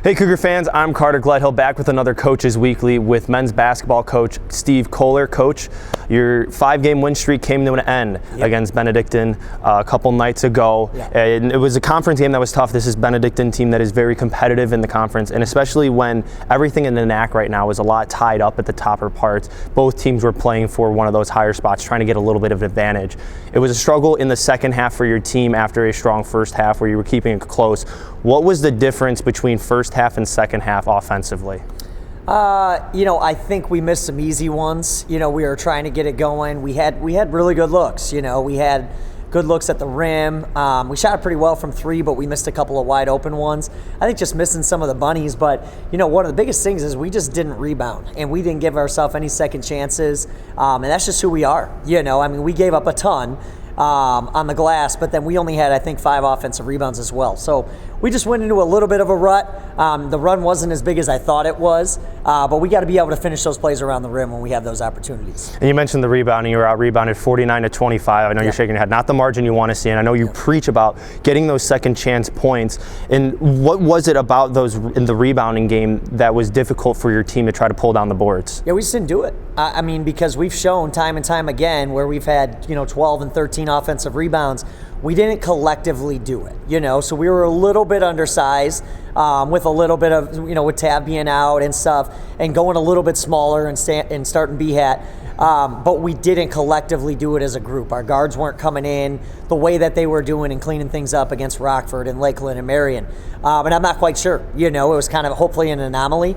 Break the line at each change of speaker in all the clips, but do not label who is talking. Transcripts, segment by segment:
Hey Cougar fans, I'm Carter Gledhill back with another Coaches Weekly with men's basketball coach Steve Kollar. Coach, your 5-game win streak came to an end against Benedictine a couple nights ago. And it was a conference game that was tough. This is Benedictine team that is very competitive in the conference, and especially when everything in the NAC right now is a lot tied up at the topper parts. Both teams were playing for one of those higher spots, trying to get a little bit of advantage. It was a struggle in the second half for your team after a strong first half where you were keeping it close. What was the difference between first half and second half offensively?
I think we missed some easy ones. We were trying to get it going. We had really good looks. We had good looks at the rim. We shot it pretty well from three, but we missed a couple of wide open ones. I think just missing some of the bunnies. But, one of the biggest things is we just didn't rebound, and we didn't give ourselves any second chances. And that's just who we are. We gave up a ton on the glass, but then we only had, I think, 5 offensive rebounds as well. So we just went into a little bit of a rut. The run wasn't as big as I thought it was, but we got to be able to finish those plays around the rim when we have those opportunities. And
you mentioned the rebounding. You were out rebounded 49-25. I know you're shaking your head. Not the margin you want to see, and I know you preach about getting those second chance points. And what was it about those in the rebounding game that was difficult for your team to try to pull down the boards?
Yeah, we just didn't do it. Because we've shown time and time again where we've had 12 and 13 offensive rebounds, we didn't collectively do it, so we were a little bit undersized with a little bit of, with Tab being out and stuff and going a little bit smaller and starting B-hat. But we didn't collectively do it as a group. Our guards weren't coming in the way that they were doing and cleaning things up against Rockford and Lakeland and Marion. And I'm not quite sure. It was kind of hopefully an anomaly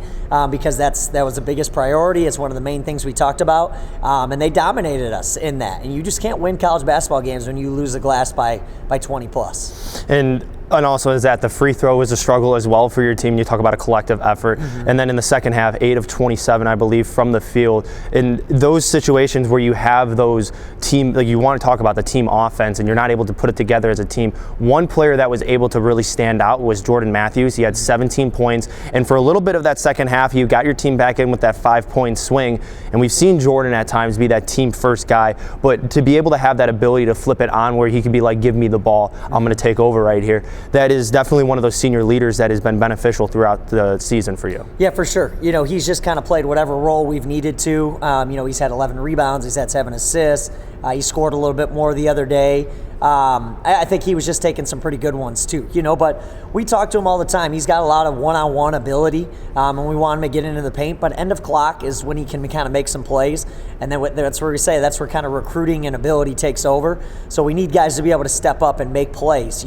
because that was the biggest priority. It's one of the main things we talked about. And they dominated us in that. And you just can't win college basketball games when you lose the glass by 20 plus.
And also is that the free throw was a struggle as well for your team. You talk about a collective effort. And then in the second half, 8 of 27, I believe, from the field. In those situations where you have those team, like you want to talk about the team offense and you're not able to put it together as a team, one player that was able to really stand out was Jordan Matthews. He had 17 points. And for a little bit of that second half, you got your team back in with that 5-point swing. And we've seen Jordan at times be that team first guy. But to be able to have that ability to flip it on where he can be like, give me the ball, I'm going to take over right here. That is definitely one of those senior leaders that has been beneficial throughout the season for you.
Yeah, for sure. He's just kind of played whatever role we've needed to. He's had 11 rebounds. He's had 7 assists. He scored a little bit more the other day. I think he was just taking some pretty good ones too, but we talk to him all the time. He's got a lot of one-on-one ability, and we want him to get into the paint, but end of clock is when he can kind of make some plays, and then that's where we say that's where kind of recruiting and ability takes over. So we need guys to be able to step up and make plays.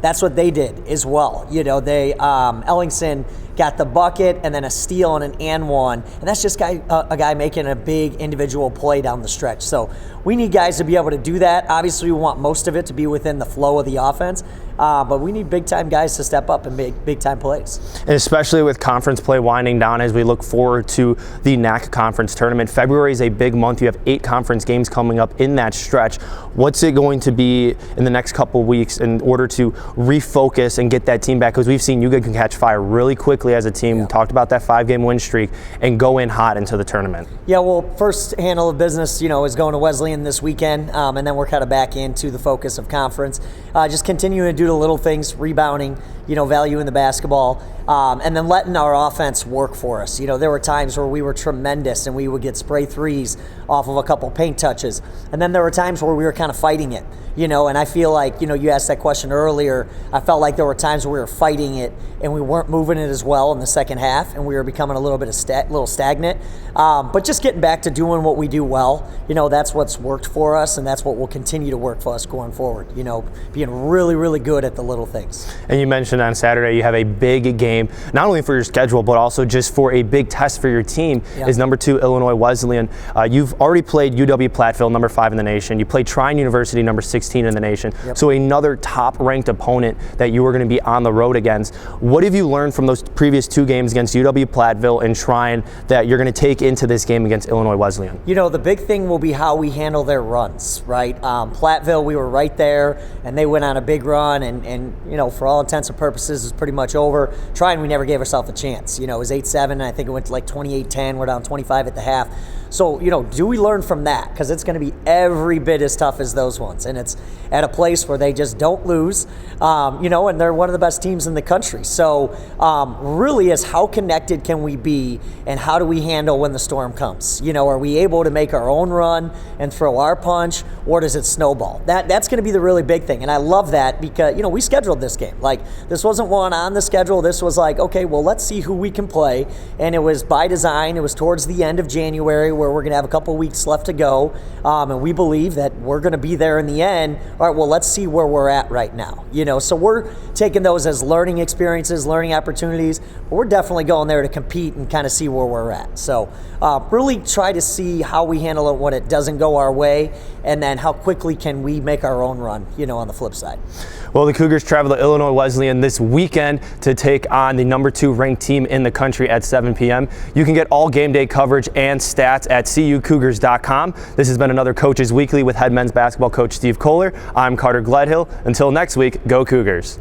That's what they did as well. They Ellingson got the bucket and then a steal and an and one, and that's just a guy making a big individual play down the stretch. So we need guys to be able to do that. Obviously, we want most of it to be within the flow of the offense, but we need big-time guys to step up and make big-time plays.
And especially with conference play winding down as we look forward to the NAC conference tournament. February is a big month. You have 8 conference games coming up in that stretch. What's it going to be in the next couple weeks in order to refocus and get that team back? Because we've seen you can catch fire really quickly as a team. We talked about that 5-game win streak and go in hot into the tournament.
Yeah, well, first handle of business, is going to Wesleyan this weekend, and then we're kind of back into the focus of conference. Just continuing to do the little things, rebounding, value in the basketball, and then letting our offense work for us. There were times where we were tremendous and we would get spray threes off of a couple paint touches. And then there were times where we were kind of fighting it, and I feel like, you asked that question earlier. I felt like there were times where we were fighting it and we weren't moving it as well in the second half, and we were becoming a little bit little stagnant. But just getting back to doing what we do well, that's what's worked for us, and that's what will continue to work for us going forward, being really, really good at the little things.
And you mentioned on Saturday you have a big game, not only for your schedule, but also just for a big test for your team is number 2 Illinois Wesleyan. You've already played UW-Platteville, number 5 in the nation. You played Trine University, number 16 in the nation. So another top-ranked opponent that you were going to be on the road against. What have you learned from those previous 2 games against UW-Platteville and Trine that you're going to take into this game against Illinois Wesleyan?
The big thing will be how we handle their runs, right? Platteville, we were right there, and they went on a big run, and for all intents and purposes, it was pretty much over. Trine, we never gave ourselves a chance. It was 8-7, and I think it went to like 28-10. We're down 25 at the half. So, do we learn from that? Because it's going to be every bit as tough as those ones. And it's at a place where they just don't lose, and they're one of the best teams in the country. So really is how connected can we be, and how do we handle when the storm comes? Are we able to make our own run and throw our punch, or does it snowball? That's going to be the really big thing. And I love that because, we scheduled this game. Like, this wasn't one on the schedule. This was like, okay, well, let's see who we can play. And it was by design. It was towards the end of January where we're going to have a couple weeks left to go. And we believe that we're going to be there in the end. All right, well, let's see where we're at right now. So we're taking those as learning experiences, learning opportunities. But we're definitely going there to compete and kind of see where we're at. So really try to see how we handle it when it doesn't go our way, and then how quickly can we make our own run, on the flip side.
Well, the Cougars travel to Illinois Wesleyan this weekend to take on the number 2 ranked team in the country at 7 p.m. You can get all game day coverage and stats at cucougars.com. This has been another Coaches Weekly with head men's basketball coach Steve Kollar. I'm Carter Gledhill. Until next week, go Cougars.